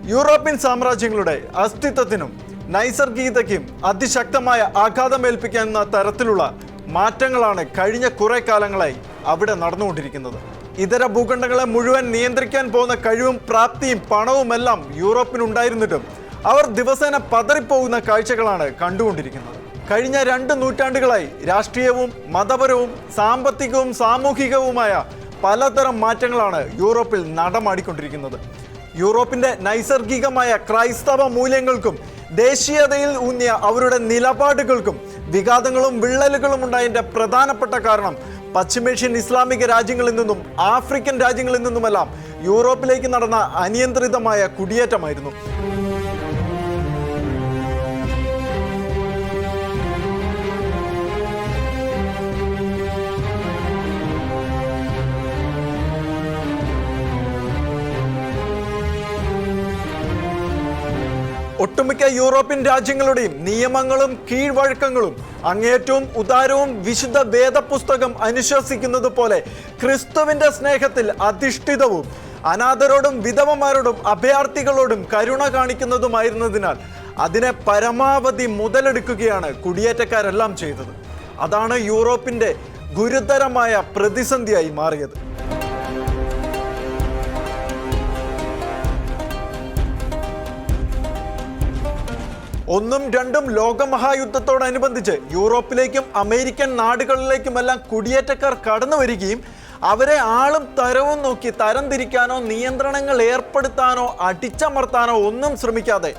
European സാമ്രാജ്യങ്ങളുടെ അസ്തിത്വത്തിനും നൈസർഗികതയ്ക്കും അതിശക്തമായ ആഘാതമേൽപ്പിക്കുന്ന തരത്തിലുള്ള മാറ്റങ്ങളാണ് കഴിഞ്ഞ കുറെ കാലങ്ങളായി അവിടെ നടന്നുകൊണ്ടിരിക്കുന്നത്. ഇതര ഭൂഖണ്ഡങ്ങളെ മുഴുവൻ നിയന്ത്രിക്കാൻ പോകുന്ന കഴിവും പ്രാപ്തിയും പണവുമെല്ലാം യൂറോപ്പിനുണ്ടായിരുന്നിട്ടും അവർ ദിവസേന പതറിപ്പോകുന്ന കാഴ്ചകളാണ് കണ്ടുകൊണ്ടിരിക്കുന്നത്. കഴിഞ്ഞ 2 നൂറ്റാണ്ടുകളായി രാഷ്ട്രീയവും മതപരവും സാമ്പത്തികവും സാമൂഹികവുമായ പലതരം മാറ്റങ്ങളാണ് യൂറോപ്പിൽ നടമാടിക്കൊണ്ടിരിക്കുന്നത്. യൂറോപ്പിന്റെ നൈസർഗികമായ ക്രൈസ്തവ മൂല്യങ്ങൾക്കും ദേശീയതയിൽ ഊന്നിയ അവരുടെ നിലപാടുകൾക്കും വിഘാതങ്ങളും വിള്ളലുകളും ഉണ്ടായതിന്റെ പ്രധാനപ്പെട്ട കാരണം പശ്ചിമേഷ്യൻ ഇസ്ലാമിക രാജ്യങ്ങളിൽ നിന്നും ആഫ്രിക്കൻ രാജ്യങ്ങളിൽ നിന്നുമെല്ലാം യൂറോപ്പിലേക്ക് നടന്ന അനിയന്ത്രിതമായ കുടിയേറ്റമായിരുന്നു. ഒട്ടുമിക്ക യൂറോപ്യൻ രാജ്യങ്ങളുടെയും നിയമങ്ങളും കീഴ്വഴക്കങ്ങളും അങ്ങേറ്റവും ഉദാരവും വിശുദ്ധ വേദപുസ്തകം അനുശാസിക്കുന്നത് പോലെ ക്രിസ്തുവിന്റെ സ്നേഹത്തിൽ അധിഷ്ഠിതവും അനാഥരോടും വിധവമാരോടും അഭയാർത്ഥികളോടും കരുണ കാണിക്കുന്നതുമായിരുന്നതിനാൽ അതിനെ പരമാവധി മുതലെടുക്കുകയാണ് കുടിയേറ്റക്കാരെല്ലാം ചെയ്തത്. അതാണ് യൂറോപ്പിന്റെ ഗുരുതരമായ പ്രതിസന്ധിയായി മാറിയത്. ഒന്നും രണ്ടും ലോകമഹായുദ്ധത്തോടനുബന്ധിച്ച് യൂറോപ്പിലേക്കും അമേരിക്കൻ നാടുകളിലേക്കുമെല്ലാം കുടിയേറ്റക്കാർ കടന്നു വരികയും അവരെ ആളും തരവും നോക്കി തരംതിരിക്കാനോ നിയന്ത്രണങ്ങൾ ഏർപ്പെടുത്താനോ അടിച്ചമർത്താനോ ഒന്നും ശ്രമിക്കാതെ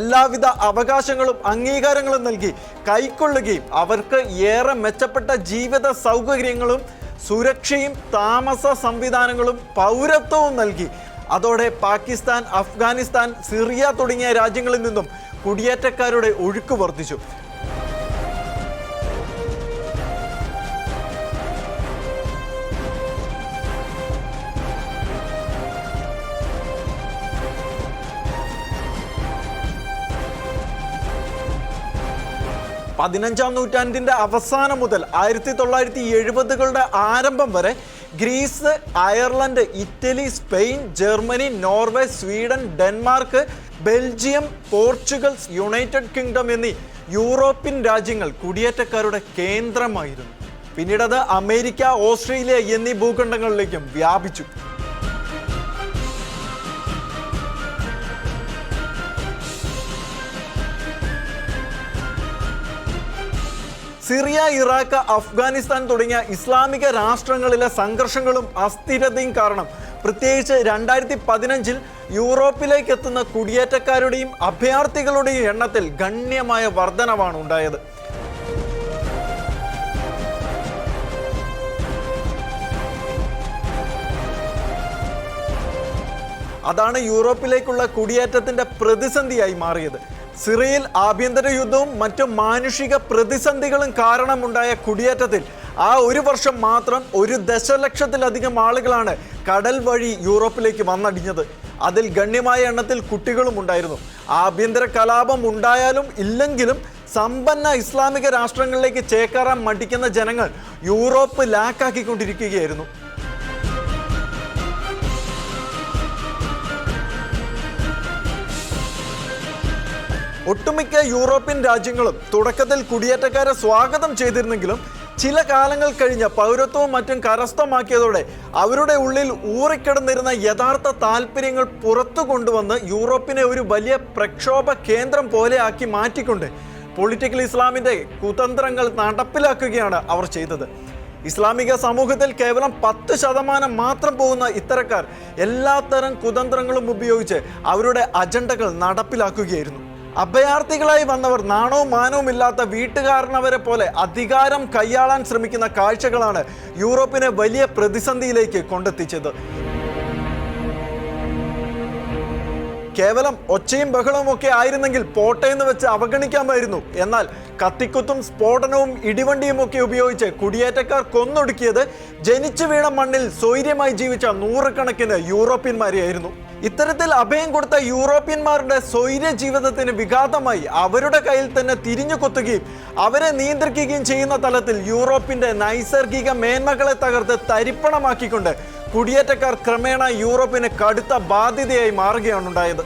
എല്ലാവിധ അവകാശങ്ങളും അംഗീകാരങ്ങളും നൽകി കൈക്കൊള്ളുകയും അവർക്ക് ഏറെ മെച്ചപ്പെട്ട ജീവിത സൗകര്യങ്ങളും സുരക്ഷയും താമസ സംവിധാനങ്ങളും പൗരത്വവും നൽകി അതോടെ പാകിസ്ഥാൻ, അഫ്ഗാനിസ്ഥാൻ, സിറിയ തുടങ്ങിയ രാജ്യങ്ങളിൽ നിന്നും കുടിയേറ്റക്കാരുടെ ഒഴുക്ക് വർദ്ധിച്ചു. പതിനഞ്ചാം നൂറ്റാണ്ടിന്റെ അവസാനം മുതൽ 1970കളുടെ ആരംഭം വരെ Greece, Ireland, Italy, Spain, Germany, Norway, Sweden, Denmark, Belgium, Portugal, United Kingdom എന്നീ യൂറോപ്യൻ രാജ്യങ്ങൾ കുടിയേറ്റക്കാരുടെ കേന്ദ്രമായിരുന്നു. പിന്നീടത് അമേരിക്ക, ഓസ്ട്രേലിയ എന്നീ ഭൂഖണ്ഡങ്ങളിലേക്കും വ്യാപിച്ചു. സിറിയ, ഇറാഖ്, അഫ്ഗാനിസ്ഥാൻ തുടങ്ങിയ ഇസ്ലാമിക രാഷ്ട്രങ്ങളിലെ സംഘർഷങ്ങളും അസ്ഥിരതയും കാരണം പ്രത്യേകിച്ച് 2015 യൂറോപ്പിലേക്ക് എത്തുന്ന കുടിയേറ്റക്കാരുടെയും അഭയാർത്ഥികളുടെയും എണ്ണത്തിൽ ഗണ്യമായ വർധനവാണ് ഉണ്ടായത്. അതാണ് യൂറോപ്പിലേക്കുള്ള കുടിയേറ്റത്തിന്റെ പ്രതിസന്ധിയായി മാറിയത്. സിറിയയിൽ ആഭ്യന്തര യുദ്ധവും മറ്റു മാനുഷിക പ്രതിസന്ധികളും കാരണമുണ്ടായ കുടിയേറ്റത്തിൽ ആ ഒരു വർഷം മാത്രം 1 ദശലക്ഷത്തിലധികം ആളുകളാണ് കടൽ വഴി യൂറോപ്പിലേക്ക് വന്നടിഞ്ഞത്. അതിൽ ഗണ്യമായ എണ്ണത്തിൽ കുട്ടികളും ഉണ്ടായിരുന്നു. ആഭ്യന്തര കലാപം ഉണ്ടായാലും ഇല്ലെങ്കിലും സമ്പന്ന ഇസ്ലാമിക രാഷ്ട്രങ്ങളിലേക്ക് ചേക്കേറാൻ മടിക്കുന്ന ജനങ്ങൾ യൂറോപ്പ് ലാക്കാക്കിക്കൊണ്ടിരിക്കുകയായിരുന്നു. ഒട്ടുമിക്ക യൂറോപ്യൻ രാജ്യങ്ങളും തുടക്കത്തിൽ കുടിയേറ്റക്കാരെ സ്വാഗതം ചെയ്തിരുന്നെങ്കിലും ചില കാലങ്ങൾ കഴിഞ്ഞ് പൗരത്വവും മറ്റും കരസ്ഥമാക്കിയതോടെ അവരുടെ ഉള്ളിൽ ഊറിക്കിടന്നിരുന്ന യഥാർത്ഥ താല്പര്യങ്ങൾ പുറത്തു കൊണ്ടുവന്ന് യൂറോപ്പിനെ ഒരു വലിയ പ്രക്ഷോഭ കേന്ദ്രം പോലെ ആക്കി മാറ്റിക്കൊണ്ട് പൊളിറ്റിക്കൽ ഇസ്ലാമിൻ്റെ കുതന്ത്രങ്ങൾ നടപ്പിലാക്കുകയാണ് അവർ ചെയ്തത്. ഇസ്ലാമിക സമൂഹത്തിൽ കേവലം 10% മാത്രം പോകുന്ന ഇത്തരക്കാർ എല്ലാത്തരം കുതന്ത്രങ്ങളും ഉപയോഗിച്ച് അവരുടെ അജണ്ടകൾ നടപ്പിലാക്കുകയായിരുന്നു. അഭയാർത്ഥികളായി വന്നവർ നാണവും മാനവും ഇല്ലാത്ത വീട്ടുകാരനവരെ പോലെ അധികാരം കൈയാളാൻ ശ്രമിക്കുന്ന കാഴ്ചകളാണ് യൂറോപ്പിനെ വലിയ പ്രതിസന്ധിയിലേക്ക് കൊണ്ടെത്തിച്ചത്. കേവലം ഒച്ചയും ബഹളവും ഒക്കെ ആയിരുന്നെങ്കിൽ പോട്ടെ എന്ന് വെച്ച് അവഗണിക്കാമായിരുന്നു. എന്നാൽ കത്തിക്കുത്തും സ്ഫോടനവും ഇടിവണ്ടിയും ഒക്കെ ഉപയോഗിച്ച് കുടിയേറ്റക്കാർ കൊന്നൊടുക്കിയത് ജനിച്ചു വീണ മണ്ണിൽ സ്വൈര്യമായി ജീവിച്ച നൂറുകണക്കിന് യൂറോപ്യന്മാരെയായിരുന്നു. ഇത്തരത്തിൽ അഭയം കൊടുത്ത യൂറോപ്യന്മാരുടെ സ്വൈര്യ ജീവിതത്തിന് വിഘാതമായി അവരുടെ കയ്യിൽ തന്നെ തിരിഞ്ഞു കൊത്തുകയും അവരെ നിയന്ത്രിക്കുകയും ചെയ്യുന്ന തലത്തിൽ യൂറോപ്പിന്റെ നൈസർഗിക മേന്മകളെ തകർത്ത് തരിപ്പണമാക്കിക്കൊണ്ട് കുടിയേറ്റക്കാർ ക്രമേണ യൂറോപ്പിന് കടുത്ത ബാധ്യതയായി മാറുകയാണ് ഉണ്ടായത്.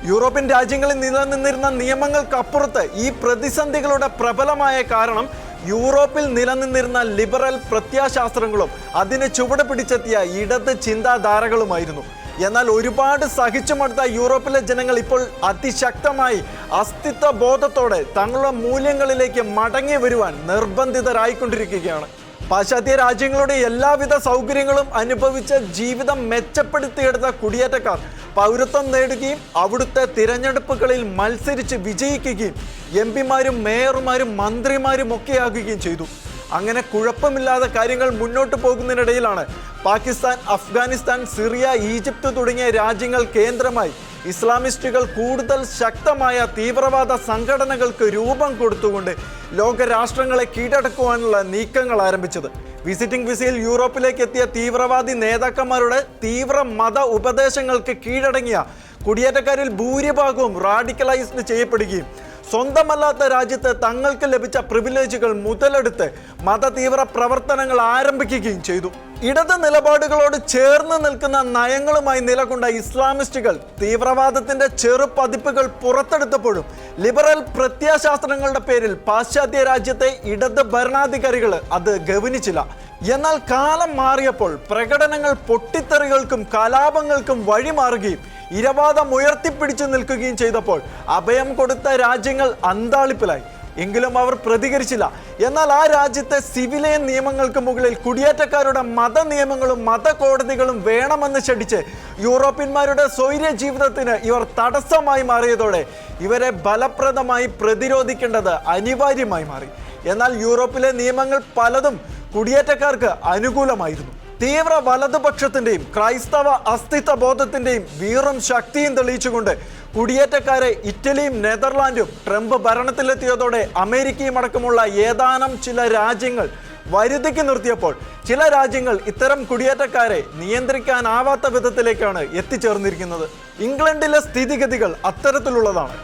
യൂറോപ്യൻ രാജ്യങ്ങളിൽ നിലനിന്നിരുന്ന നിയമങ്ങൾക്കപ്പുറത്ത് ഈ പ്രതിസന്ധികളുടെ പ്രബലമായ കാരണം യൂറോപ്പിൽ നിലനിന്നിരുന്ന ലിബറൽ പ്രത്യയശാസ്ത്രങ്ങളും അതിനെ ചുവട് പിടിച്ചെത്തിയ ഇടത് ചിന്താധാരകളുമായിരുന്നു. എന്നാൽ ഒരുപാട് സഹിച്ചുമടുത്ത യൂറോപ്പിലെ ജനങ്ങൾ ഇപ്പോൾ അതിശക്തമായി അസ്തിത്വ ബോധത്തോടെ തങ്ങളുടെ മൂല്യങ്ങളിലേക്ക് മടങ്ങി വരുവാൻ നിർബന്ധിതരായിക്കൊണ്ടിരിക്കുകയാണ്. പാശ്ചാത്യ രാജ്യങ്ങളുടെ എല്ലാവിധ സൗകര്യങ്ങളും അനുഭവിച്ച് ജീവിതം മെച്ചപ്പെടുത്തിയെടുത്ത കുടിയേറ്റക്കാർ പൗരത്വം നേടുകയും അവിടുത്തെ തിരഞ്ഞെടുപ്പുകളിൽ മത്സരിച്ച് വിജയിക്കുകയും എംപിമാരും മേയർമാരും മന്ത്രിമാരും ഒക്കെയാകുകയും ചെയ്തു. അങ്ങനെ കുഴപ്പമില്ലാതെ കാര്യങ്ങൾ മുന്നോട്ട് പോകുന്നതിനിടയിലാണ് പാകിസ്ഥാൻ, അഫ്ഗാനിസ്ഥാൻ, സിറിയ, ഈജിപ്ത് തുടങ്ങിയ രാജ്യങ്ങൾ കേന്ദ്രമായി ഇസ്ലാമിസ്റ്റുകൾ കൂടുതൽ ശക്തമായ തീവ്രവാദ സംഘടനകൾക്ക് രൂപം കൊടുത്തുകൊണ്ട് ലോകരാഷ്ട്രങ്ങളെ കീഴടക്കുവാനുള്ള നീക്കങ്ങൾ ആരംഭിച്ചത്. വിസിറ്റിംഗ് വിസയിൽ യൂറോപ്പിലേക്ക് എത്തിയ തീവ്രവാദി നേതാക്കന്മാരുടെ തീവ്ര മത ഉപദേശങ്ങൾക്ക് കീഴടങ്ങിയ കുടിയേറ്റക്കാരിൽ ഭൂരിഭാഗവും റാഡിക്കലൈസ്ഡ് ചെയ്യപ്പെടുകയും സ്വന്തമല്ലാത്ത രാജ്യത്ത് തങ്ങൾക്ക് ലഭിച്ച പ്രിവിലേജുകൾ മുതലെടുത്ത് മതതീവ്ര പ്രവർത്തനങ്ങൾ ആരംഭിക്കുകയും ചെയ്തു. ഇടത് നിലപാടുകളോട് ചേർന്ന് നിൽക്കുന്ന നയങ്ങളുമായി നിലകൊണ്ട ഇസ്ലാമിസ്റ്റുകൾ തീവ്രവാദത്തിന്റെ ചെറുപതിപ്പുകൾ പുറത്തെടുത്തപ്പോഴും ലിബറൽ പ്രത്യയശാസ്ത്രങ്ങളുടെ പേരിൽ പാശ്ചാത്യ രാജ്യത്തെ ഇടത് ഭരണാധികാരികൾ അത് ഗവനിച്ചില്ല. എന്നാൽ കാലം മാറിയപ്പോൾ പ്രകടനങ്ങൾ പൊട്ടിത്തെറികൾക്കും കലാപങ്ങൾക്കും വഴിമാറുകയും ഇരവാദം ഉയർത്തിപ്പിടിച്ചു നിൽക്കുകയും ചെയ്തപ്പോൾ അഭയം കൊടുത്ത രാജ്യങ്ങൾ അന്താളിപ്പിലായി. എങ്കിലും അവർ പ്രതികരിച്ചില്ല. എന്നാൽ ആ രാജ്യത്തെ സിവിലിയൻ നിയമങ്ങൾക്ക് മുകളിൽ കുടിയേറ്റക്കാരുടെ മത നിയമങ്ങളും മതകോടതികളും വേണമെന്ന് ശഠിച്ച് യൂറോപ്യന്മാരുടെ സ്വൈര്യ ജീവിതത്തിന് ഇവർ തടസ്സമായി മാറിയതോടെ ഇവരെ ഫലപ്രദമായി പ്രതിരോധിക്കേണ്ടത് അനിവാര്യമായി മാറി. എന്നാൽ യൂറോപ്പിലെ നിയമങ്ങൾ പലതും കുടിയേറ്റക്കാർക്ക് അനുകൂലമായിരുന്നു. തീവ്ര വലതുപക്ഷത്തിന്റെയും ക്രൈസ്തവ അസ്തിത്വ ബോധത്തിന്റെയും വീറും ശക്തിയും തെളിയിച്ചുകൊണ്ട് കുടിയേറ്റക്കാരെ ഇറ്റലിയും നെതർലാൻഡും ട്രംപ് ഭരണത്തിലെത്തിയതോടെ അമേരിക്കയും അടക്കമുള്ള ഏതാനും ചില രാജ്യങ്ങൾ വരുതിക്ക് നിർത്തിയപ്പോൾ ചില രാജ്യങ്ങൾ ഇത്തരം കുടിയേറ്റക്കാരെ നിയന്ത്രിക്കാനാവാത്ത വിധത്തിലേക്കാണ് എത്തിച്ചേർന്നിരിക്കുന്നത്. ഇംഗ്ലണ്ടിലെ സ്ഥിതിഗതികൾ അത്തരത്തിലുള്ളതാണ്.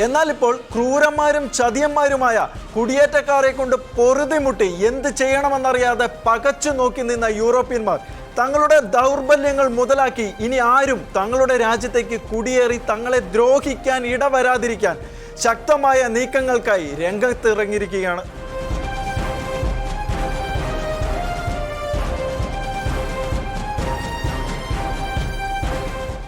എന്നാൽ ഇപ്പോൾ ക്രൂരന്മാരും ചതിയന്മാരുമായ കുടിയേറ്റക്കാരെ കൊണ്ട് പൊറുതിമുട്ടി എന്ത് ചെയ്യണമെന്നറിയാതെ പകച്ചു നോക്കി നിന്ന യൂറോപ്യന്മാർ തങ്ങളുടെ ദൗർബല്യങ്ങൾ മുതലാക്കി ഇനി ആരും തങ്ങളുടെ രാജ്യത്തേക്ക് കുടിയേറി തങ്ങളെ ദ്രോഹിക്കാൻ ഇടവരാതിരിക്കാൻ ശക്തമായ നീക്കങ്ങൾക്കായി രംഗത്തിറങ്ങിയിരിക്കുകയാണ്.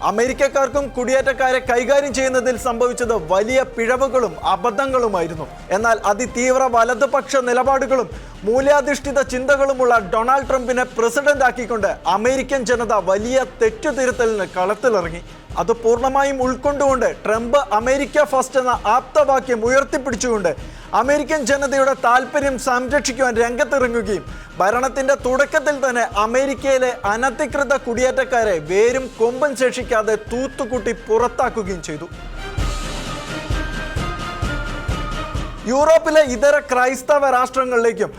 അമേരിക്കക്കാർക്കും കുടിയേറ്റക്കാരെ കൈകാര്യം ചെയ്യുന്നതിൽ സംഭവിച്ചത് വലിയ പിഴവുകളും അബദ്ധങ്ങളുമായിരുന്നു. എന്നാൽ അതിതീവ്ര വലതുപക്ഷ നിലപാടുകളും മൂല്യാധിഷ്ഠിത ചിന്തകളുമുള്ള ഡൊണാൾഡ് ട്രംപിനെ പ്രസിഡന്റ് ആക്കിക്കൊണ്ട് അമേരിക്കൻ ജനത വലിയ തെറ്റുതിരുത്തലിന് കളത്തിലിറങ്ങി. അത് പൂർണ്ണമായും ഉൾക്കൊണ്ടുകൊണ്ട് ട്രംപ് അമേരിക്ക ഫസ്റ്റ് എന്ന ആപ്തവാക്യം ഉയർത്തിപ്പിടിച്ചുകൊണ്ട് അമേരിക്കൻ ജനതയുടെ താല്പര്യം സംരക്ഷിക്കുവാൻ രംഗത്തിറങ്ങുകയും ഭരണത്തിന്റെ തുടക്കത്തിൽ തന്നെ അമേരിക്കയിലെ അനധികൃത കുടിയേറ്റക്കാരെ വേരും കൊമ്പും ശേഷിക്കാതെ തൂത്തുകൂട്ടി പുറത്താക്കുകയും ചെയ്തു. യൂറോപ്പിലെ ഇതര ക്രൈസ്തവ രാഷ്ട്രങ്ങളിലേക്കും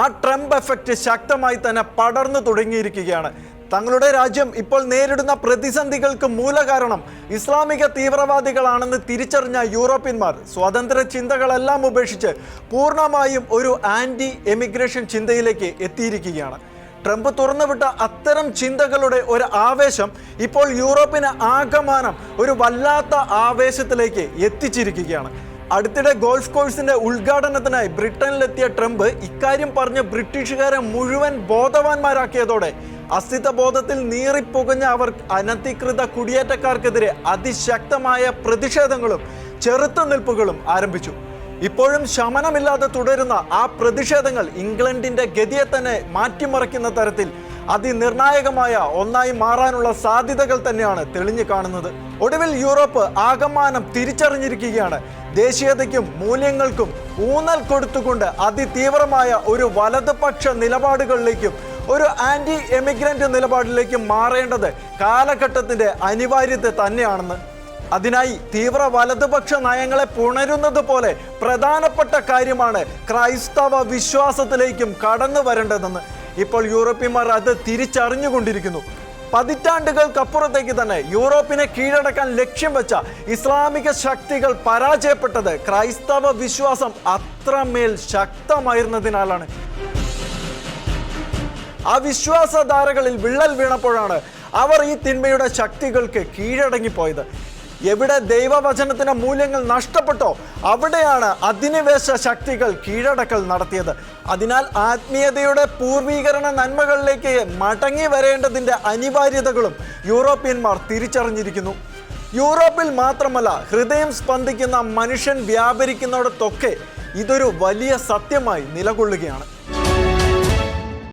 ആ ട്രംപ് എഫക്റ്റ് ശക്തമായി തന്നെ പടർന്നു തുടങ്ങിയിരിക്കുകയാണ്. തങ്ങളുടെ രാജ്യം ഇപ്പോൾ നേരിടുന്ന പ്രതിസന്ധികൾക്ക് മൂലകാരണം ഇസ്ലാമിക തീവ്രവാദികളാണെന്ന് തിരിച്ചറിഞ്ഞ യൂറോപ്യന്മാർ സ്വതന്ത്ര ചിന്തകളെല്ലാം ഉപേക്ഷിച്ച് പൂർണ്ണമായും ഒരു ആന്റി എമിഗ്രേഷൻ ചിന്തയിലേക്ക് എത്തിയിരിക്കുകയാണ്. ട്രംപ് തുറന്നുവിട്ട അത്തരം ചിന്തകളുടെ ഒരു ആവേശം ഇപ്പോൾ യൂറോപ്പിനെ ആകമാനം ഒരു വല്ലാത്ത ആവേശത്തിലേക്ക് എത്തിച്ചിരിക്കുകയാണ്. അടുത്തിടെ ഗോൾഫ് കോഴ്സിന്റെ ഉദ്ഘാടനത്തിനായി ബ്രിട്ടനിലെത്തിയ ട്രംപ് ഇക്കാര്യം പറഞ്ഞ് ബ്രിട്ടീഷുകാരെ മുഴുവൻ ബോധവാന്മാരാക്കിയതോടെ അസ്തിത്വ ബോധത്തിൽ നീറിപ്പുകഞ്ഞ അവർ അനധികൃത കുടിയേറ്റക്കാർക്കെതിരെ അതിശക്തമായ പ്രതിഷേധങ്ങളും ചെറുത്തുനിൽപ്പുകളും ആരംഭിച്ചു. ഇപ്പോഴും ശമനമില്ലാതെ തുടരുന്ന ആ പ്രതിഷേധങ്ങൾ ഇംഗ്ലണ്ടിന്റെ ഗതിയെ തന്നെ മാറ്റിമറിക്കുന്ന തരത്തിൽ അതിനിർണായകമായ ഒന്നായി മാറാനുള്ള സാധ്യതകൾ തന്നെയാണ് തെളിഞ്ഞു കാണുന്നത്. ഒടുവിൽ യൂറോപ്പ് ആകമാനം തിരിച്ചറിഞ്ഞിരിക്കുകയാണ്. ദേശീയതയ്ക്കും മൂല്യങ്ങൾക്കും ഊന്നൽ കൊടുത്തുകൊണ്ട് അതിതീവ്രമായ ഒരു വലതുപക്ഷ നിലപാടുകളിലേക്കും ഒരു ആന്റി എമിഗ്രന്റ് നിലപാടിലേക്കും മാറേണ്ടത് കാലഘട്ടത്തിന്റെ അനിവാര്യത തന്നെയാണെന്ന്. അതിനായി തീവ്ര വലതുപക്ഷ നയങ്ങളെ പുണരുന്നത് പോലെ പ്രധാനപ്പെട്ട കാര്യമാണ് ക്രൈസ്തവ വിശ്വാസത്തിലേക്കും കടന്നു വരേണ്ടതെന്ന് ഇപ്പോൾ യൂറോപ്യന്മാർ അത് തിരിച്ചറിഞ്ഞുകൊണ്ടിരിക്കുന്നു. പതിറ്റാണ്ടുകൾക്കപ്പുറത്തേക്ക് തന്നെ യൂറോപ്പിനെ കീഴടക്കാൻ ലക്ഷ്യം വെച്ച ഇസ്ലാമിക ശക്തികൾ പരാജയപ്പെട്ടത് ക്രൈസ്തവ വിശ്വാസം അത്രമേൽ ശക്തമായിരുന്നതിനാലാണ്. ആ വിശ്വാസധാരകളിൽ വിള്ളൽ വീണപ്പോഴാണ് അവർ ഈ തിന്മയുടെ ശക്തികൾക്ക് കീഴടങ്ങിപ്പോയത്. എവിടെ ദൈവവചനത്തിന്റെ മൂല്യങ്ങൾ നഷ്ടപ്പെട്ടോ അവിടെയാണ് അധിനിവേശ ശക്തികൾ കീഴടക്കൽ നടത്തിയത്. അതിനാൽ ആത്മീയതയുടെ പൂർവീകരണ നന്മകളിലേക്ക് മടങ്ങി വരേണ്ടതിൻ്റെ അനിവാര്യതകളും യൂറോപ്യന്മാർ തിരിച്ചറിഞ്ഞിരിക്കുന്നു. യൂറോപ്പിൽ മാത്രമല്ല, ഹൃദയം സ്പന്ദിക്കുന്ന മനുഷ്യൻ വ്യാപരിക്കുന്നിടത്തൊക്കെ ഇതൊരു വലിയ സത്യമായി നിലകൊള്ളുകയാണ്.